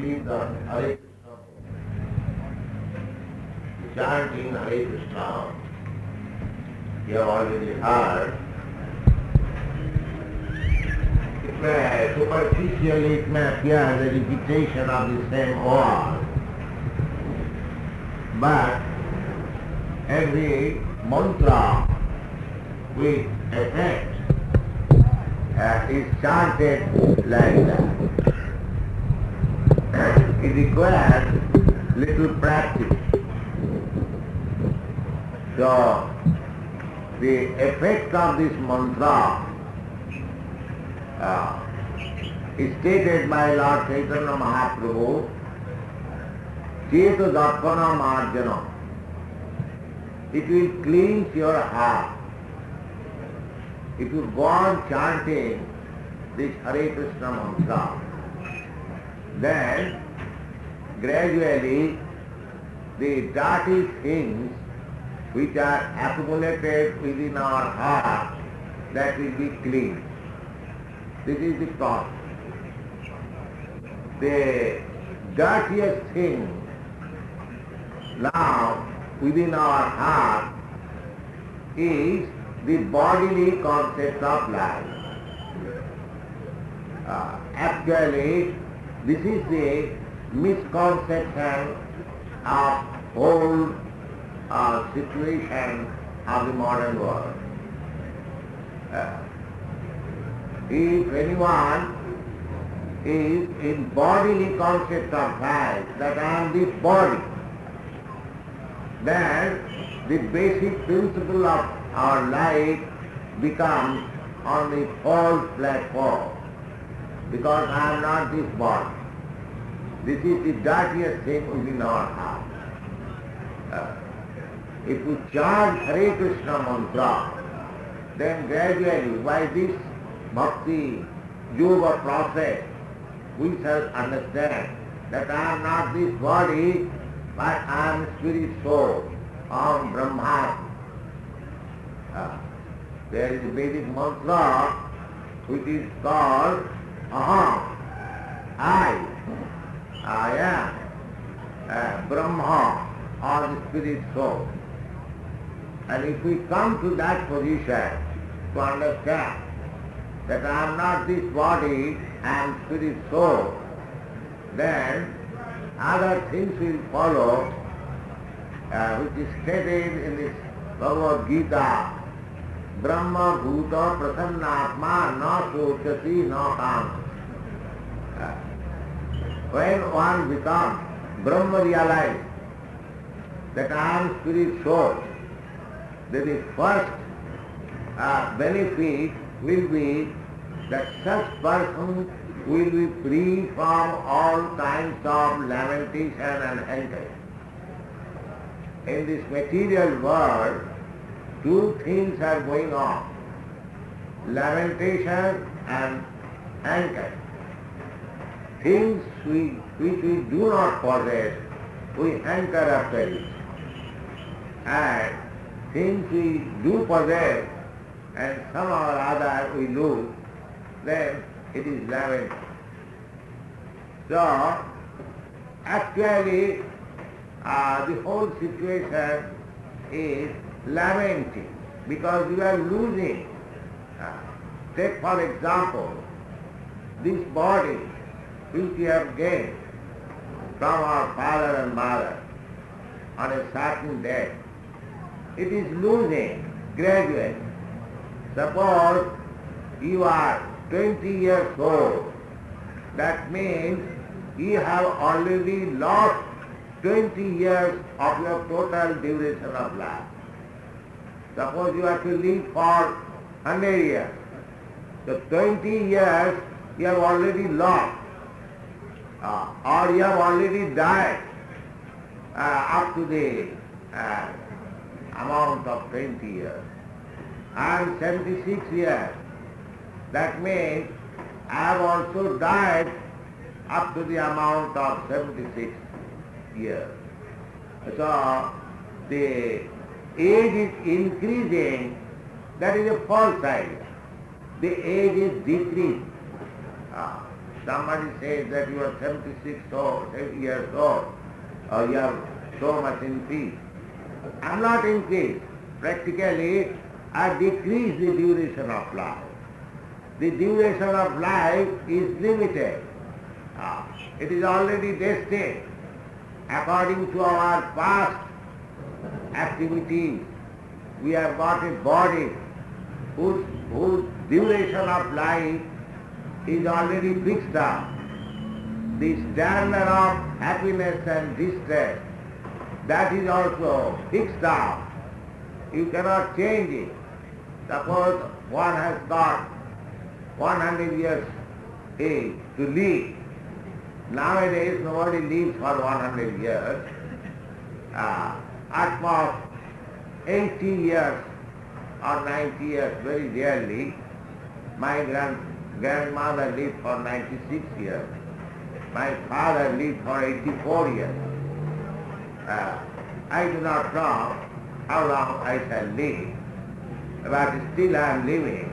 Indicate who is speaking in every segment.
Speaker 1: read the Hare Krishna, chanting Hare Krishna, you have already heard. Superficially it may appear as a repetition of the same word, but every mantra with effect is chanted like that. It requires little practice. So, the effect of this mantra is stated by Lord Chaitanya Mahaprabhu, Cheta Darpana Marjana. It will cleanse your heart. If you go on chanting this Hare Krishna mantra, then gradually the dirty things which are accumulated within our heart, that will be clean. This is the process. The dirtiest thing now within our heart is the bodily concept of life. Actually, this is the misconception of whole situation of the modern world. If anyone is in bodily concept of life, that I am this body, then the basic principle of our life becomes on the false platform, because I am not this body. This is the dirtiest thing within our heart. If we chant Hare Krishna mantra, then gradually by this bhakti yoga process, we shall understand that I am not this body, but I am spirit soul, I am Brahma. There is a Vedic mantra which is called Aham, I am Brahma, or the spirit soul. And if we come to that position to understand that I am not this body, I am spirit soul, then other things will follow, which is stated in this Bhagavad Gita, Brahma Bhuta Prasannatma na sochati na kam. When one becomes Brahma realized that I am spirit soul, then the first benefit will be that such person will be free from all kinds of lamentation and anger. In this material world, two things are going on, lamentation and anger. Things which we do not possess, we hanker after it. And things we do possess and somehow or other we lose, then it is lamenting. So, actually, the whole situation is lamenting because you are losing. Take for example, this body which we have gained from our father and mother on a certain day, it is losing gradually. Suppose you are 20 years old, that means you have already lost 20 years of your total duration of life. Suppose you have to live for 100 years. So 20 years you have already lost, or you have already died up to the amount of 20 years. I am 76 years. That means I have also died up to the amount of 76 years. So the age is increasing, that is a false idea. The age is decreasing. somebody says that you are years old, or you have so much increase. I am not increased. Practically, I decrease the duration of life. The duration of life is limited. It is already destined. According to our past activities, we have got a body whose duration of life is already fixed up. The standard of happiness and distress, that is also fixed up. You cannot change it. Suppose one has got 100 years age to live. Nowadays nobody lives for 100 years. At most 80 years or 90 years, very rarely. My grandmother lived for 96 years. My father lived for 84 years. I do not know how long I shall live, but still I am living.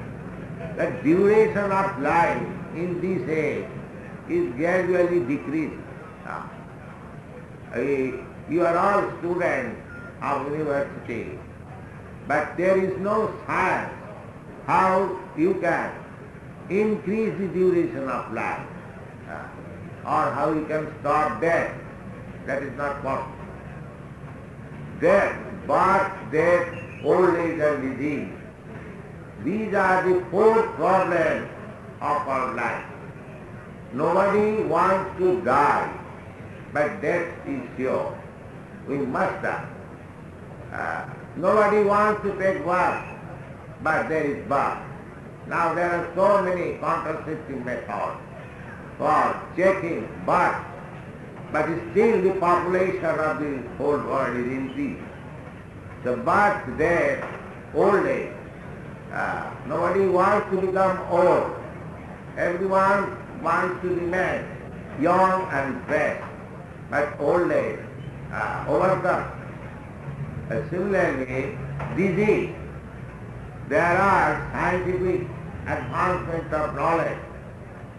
Speaker 1: The duration of life in this age is gradually decreasing. You are all students of university, but there is no science how you can increase the duration of life or how you can stop death. That is not possible. Death, birth, death, old age and disease. These are the four problems of our life. Nobody wants to die, but death is sure. We must die. Nobody wants to take birth, but there is birth. Now there are so many contraceptive methods for checking birth, but still the population of the whole world is increasing. The birth, death, old age. Nobody wants to become old. Everyone wants to remain young and fresh, but old age overcomes. Similarly, disease. There are scientific advancements of knowledge.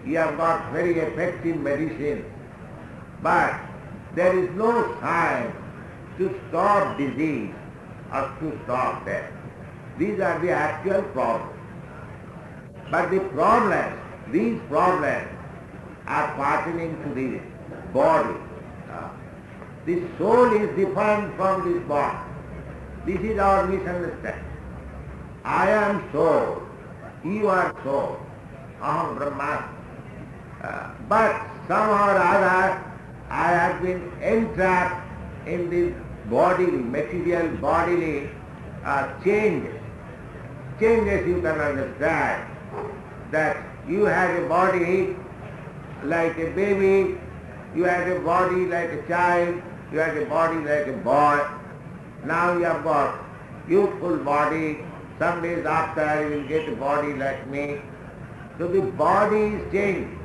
Speaker 1: You have got very effective medicine, but there is no science to stop disease or to stop death. These are the actual problems. But the problems, these problems are pertaining to the body. The soul is different from this body. This is our misunderstanding. I am soul, you are soul, aham brahmasmi. But somehow or other I have been entrapped in this bodily, material bodily changes. Changes you can understand that you had a body like a baby, you had a body like a child, you had a body like a boy. Now you have got youthful body. Some days after you will get a body like me. So the body is changing.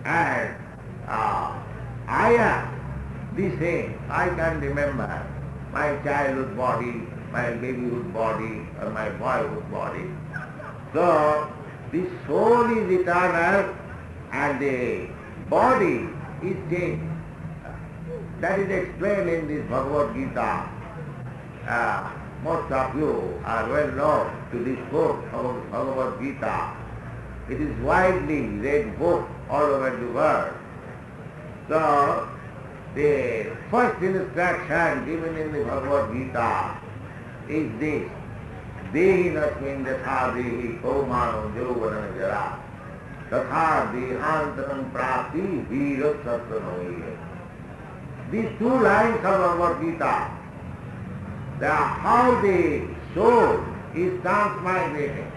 Speaker 1: And I am the same. I can remember my childhood body, my babyhood body, or my boyhood body. So the soul is eternal and the body is changing. That is explained in this Bhagavad Gita. Most of you are well known to this book of Bhagavad Gita. It is widely read book all over the world. So the first instruction given in the Bhagavad Gita is this: Dehi nasmin yatha dehi kaumano yauvanam jara tatha dehantaram prapti vira sattvanoi. These two lines of Bhagavad Gita, how the soul is transmigrating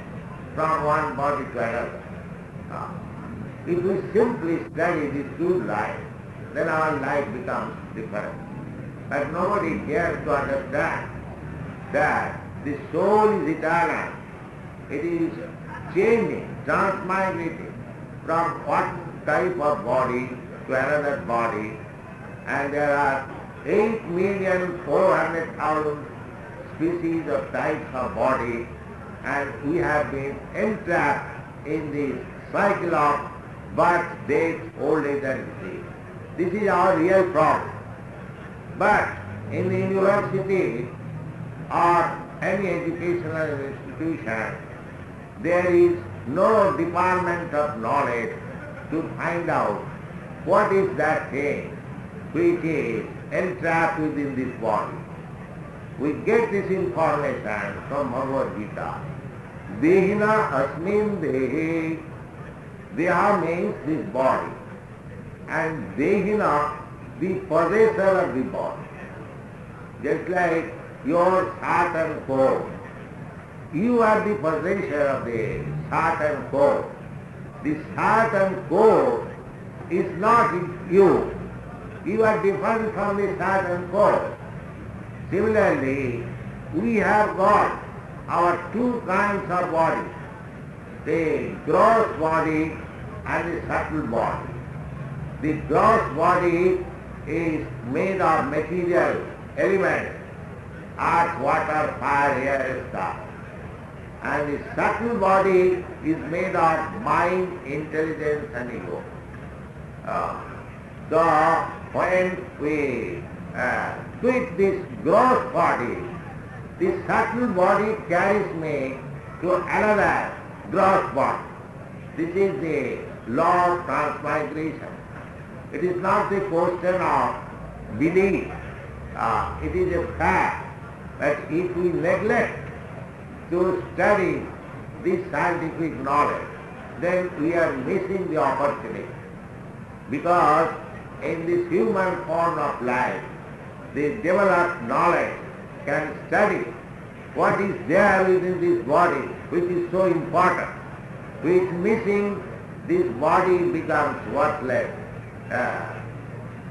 Speaker 1: from one body to another. If we simply study these two lines, then our life becomes different. But nobody cares to understand that the soul is eternal. It is changing, transmigrating from one type of body to another body, and there are 8,400,000 species of types of body, and we have been entrapped in the cycle of birth, death, old age and disease. This is our real problem. But in the university or any educational institution, there is no department of knowledge to find out what is that thing which is entrapped within this body. We get this information from Bhagavad Gita. Dehina asmin dehi. Deha means this body. And Dehina, the possessor of the body. Just like your heart and core. You are the possessor of the heart and core. The heart and core is not you. You are different from the heart and core. Similarly, we have got our two kinds of bodies, the gross body and the subtle body. The gross body is made of material elements, earth, water, fire, air, stuff. And the subtle body is made of mind, intelligence and ego. So when we quit this gross body, the subtle body carries me to another gross body. This is the law of transmigration. It is not the question of belief. It is a fact that if we neglect to study this scientific knowledge, then we are missing the opportunity. Because in this human form of life, the developed knowledge can study what is there within this body, which is so important. Which missing, this body becomes worthless.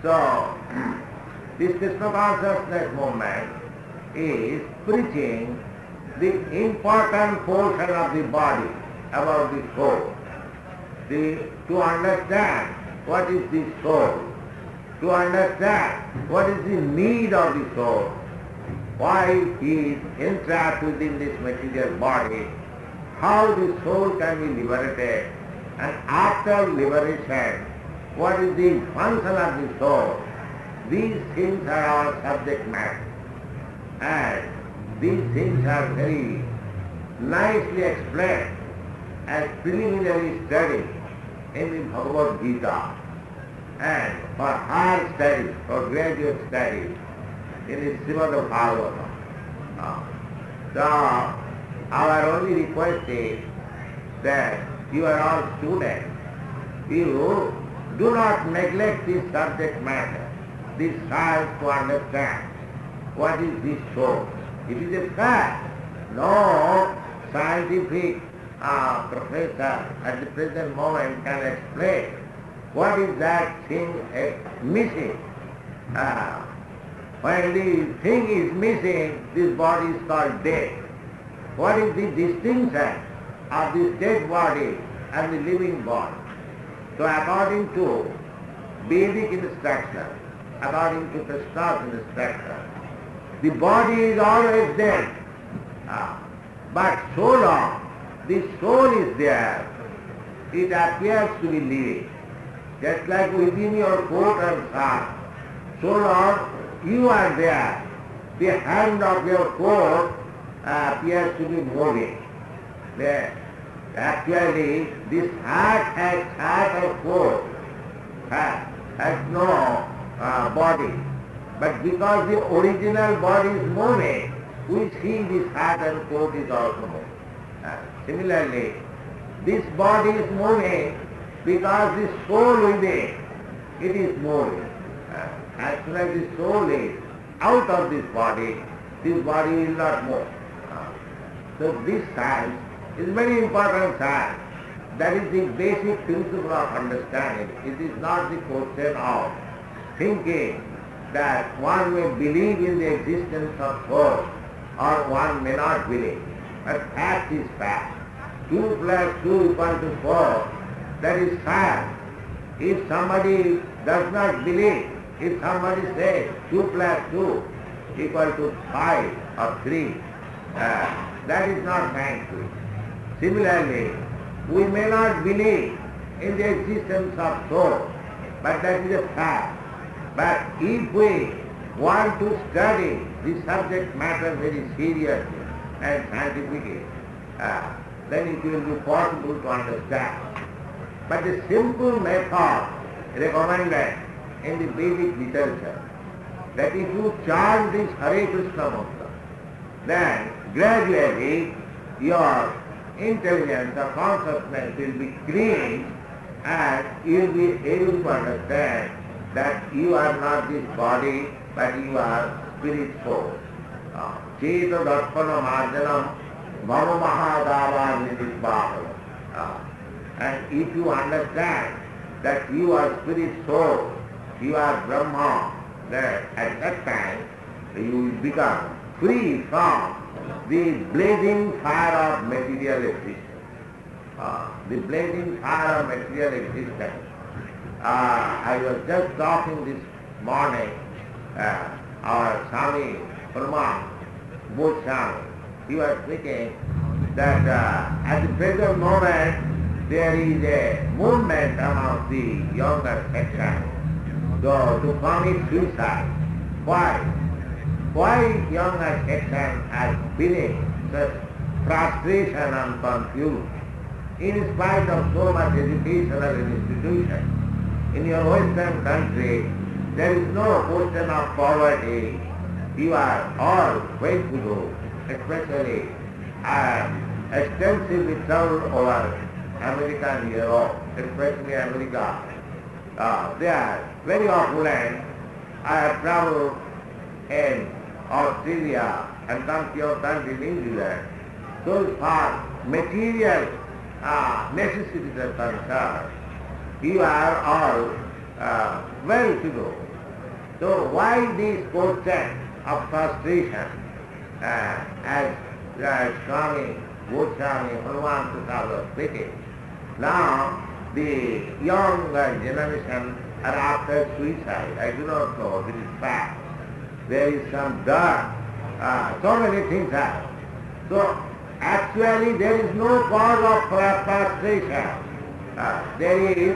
Speaker 1: So, this Krishna consciousness movement is preaching the important portion of the body about the soul. To understand what is the soul, to understand what is the need of the soul, why he is entrapped within this material body, how the soul can be liberated, and after liberation, what is the function of the soul. These things are our subject matter. And these things are very nicely explained as preliminary study in the Bhagavad Gita, and for higher studies, for graduate studies, in the Srila Prabhupada. So, our only request is that you are all students. You do not neglect this subject matter, this science to understand what is this soul. It is a fact. No scientific professor at the present moment can explain what is that thing missing. When the thing is missing, this body is called dead. What is the distinction of this dead body and the living body? So according to Vedic instruction, according to Krishna's instruction, the body is always dead. But so long the soul is there, it appears to be living. Just like within your coat and shirt, so long you are there, the hand of your coat appears to be moving. Actually, this heart of coat has no body. But because the original body is moving, we see this heart and coat is also moving. Similarly, this body is moving because the soul within, it is moving. As soon as the soul is out of this body will not move. So this science is very important science. That is the basic principle of understanding. It is not the question of thinking that one may believe in the existence of soul or one may not believe. But fact is fact. 2 plus 2 equal to 4. That is science. If somebody does not believe, if somebody says 2 plus 2 equal to 5 or 3, that is not scientific. Similarly, we may not believe in the existence of soul. But that is a fact. But if we want to study the subject matter very seriously and scientifically, then it will be possible to understand. But the simple method recommended in the Vedic literature, that if you chant this Hare Krishna mantra, then gradually your intelligence or consciousness will be clean and you will be able to understand that you are not this body but you are spirit soul. Cheta darpana marjanam mama mahadava nidibhava. And if you understand that you are spirit soul, you are Brahma, then at that time you will become free from the blazing fire of material existence. The blazing fire of material existence. I was just talking this morning, our Swami Brahma Goswami, he was speaking that at the present moment there is a movement among the younger section to commit suicide. Why? Why younger section are feeling such frustration and confusion? In spite of so much educational institution, in your Western country, there is no question of poverty. You are all well-to-do, especially extensively traveled over America and Europe, especially America. They are very opulent. I have traveled in Australia and some few countries in New Zealand. So as far material necessities are concerned, you are all well-to-do. So why this question of frustration, as Swami Goswami Hanuman Prasad was speaking? Now the younger generation are after suicide. I do not know if it is fact. There is some dark, so many things are. So actually there is no cause of frustration. There is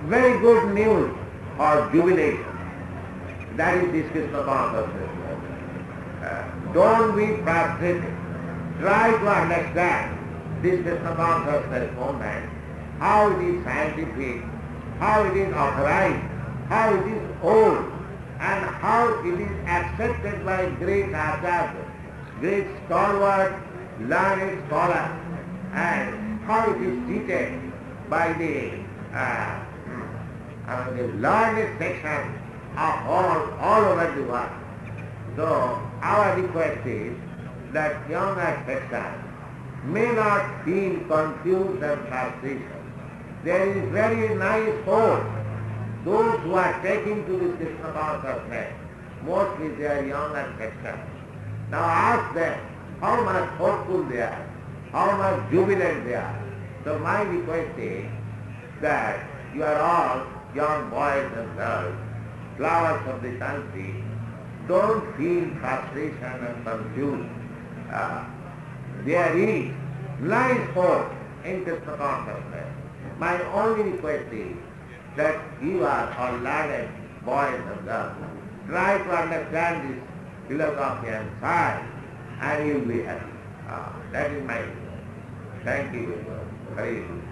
Speaker 1: very good news or jubilation. That is this Krishna consciousness. Don't be frustrated. Try to understand this Krishna consciousness movement, how it is scientific, how it is authorized, how it is old, and how it is accepted by great acharyas, great stalwart, learned scholars, and how it is treated by the learned section of all over the world. So our request is that younger section may not feel confused and frustration. There is very nice hope. Those who are taking to this Krishna consciousness, mostly they are younger section. Now ask them how much hopeful they are, how much jubilant they are. So my request is that you are all young boys and girls, flowers of the country. Don't feel frustration and confusion. There is nice hope in Krishna consciousness. My only request is that you are all learned boys and girls. Try to understand this philosophy and science and you will be happy. That is my request. Thank you very much. Hare Krishna.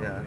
Speaker 1: Yeah.